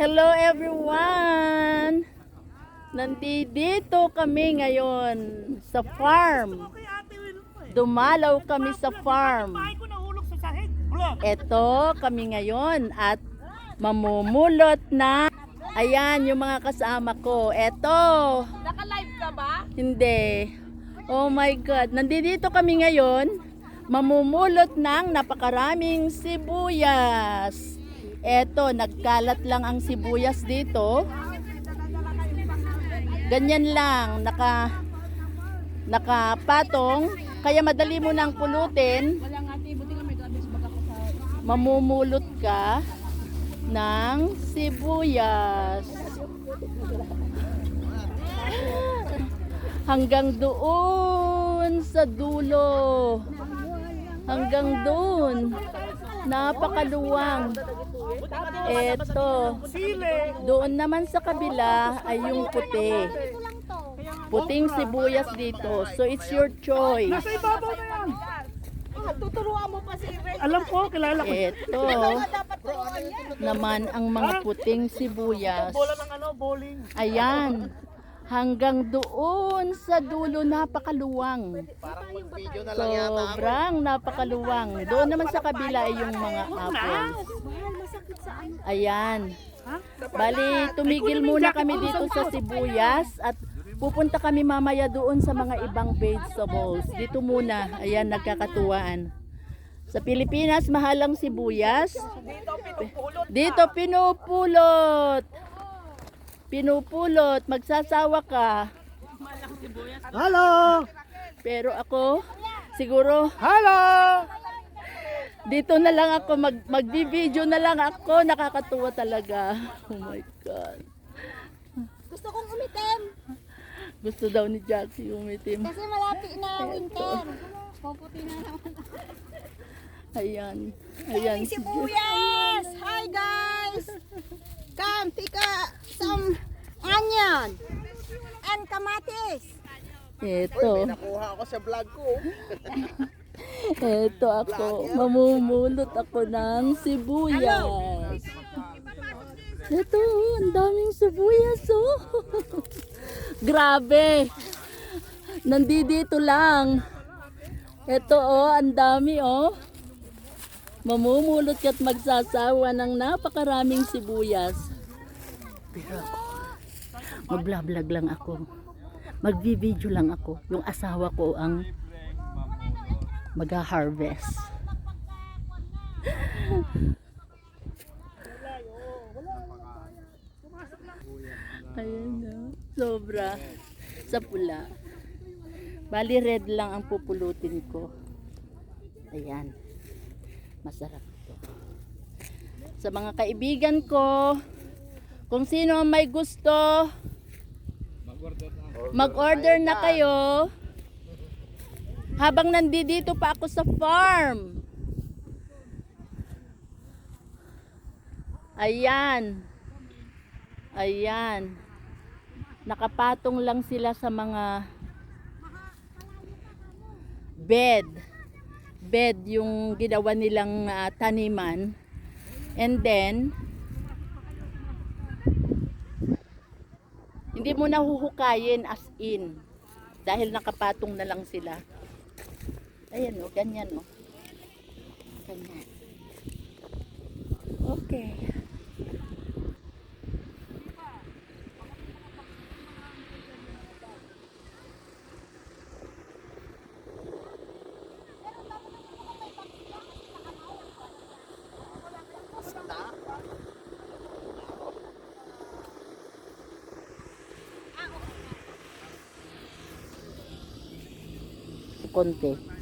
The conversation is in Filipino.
Hello everyone! Nandito kami ngayon sa farm. Dumalaw kami sa farm. Ito kami ngayon at mamumulot na. Ayan yung mga kasama ko. Ito. Naka-live ka ba? Hindi. Oh my God. Nandito kami ngayon. Mamumulot ng napakaraming sibuyas. Eto, nagkalat lang ang sibuyas dito. Ganyan lang, nakapatong. Kaya madali mo nang pulutin. Mamumulot ka ng sibuyas. Hanggang doon sa dulo. Hanggang doon. Napakaluwang. Eto. Doon naman sa kabila ay yung puti. Puting sibuyas dito. So it's your choice. Nasa ibabaw na yan. Tuturuan mo pa si Ray. Alam ko, kilala ko. Eto naman ang mga puting sibuyas. Bola ng bowling. Ayan. Hanggang doon sa dulo, napakaluwang. Sobrang napakaluwang. Doon naman sa kabila ay yung mga apples. Ayan. Bali, tumigil muna kami dito sa sibuyas at pupunta kami mamaya doon sa mga ibang vegetables. Dito muna. Ayan, nagkakatuwaan. Sa Pilipinas, mahalang sibuyas. Dito pinupulot. Pinupulot, magsasawa ka. Hello! Pero ako, siguro, Hello! dito na lang ako, mag-video na lang ako. Nakakatuwa talaga. Oh my God. Gusto kong umitim. Gusto daw ni Jackie umitim. Kasi malapit na winter. Puputi na naman. Ayan. Ayan. Sibuyas! Hi guys! Come, tika some onion and kamatis. Ito. Nakuha ako sa vlog ko. Ito ako. Mamumulot ako ng sibuyas. Ito, ang daming sibuyas, oh. Grabe. Nandito lang. Ito, oh, ang dami, oh. Mamumulot ka't magsasawa ng napakaraming sibuyas. Pero ako, mag-vlog lang ako. Mag-video lang ako. Yung asawa ko ang mag-harvest. Ayan na. Sobra. Sa pula. Bali red lang ang pupulutin ko. Ayan. Masarap ito. Sa mga kaibigan ko, kung sino ang may gusto, mag-order na kayo. Habang nandito pa ako sa farm. Ayan. Ayan. Nakapatong lang sila sa mga bed yung ginawa nilang taniman, and then hindi mo na huhukayin as in dahil nakapatong na lang sila. Ayan o, ganyan o, ganyan. Okay. Konti.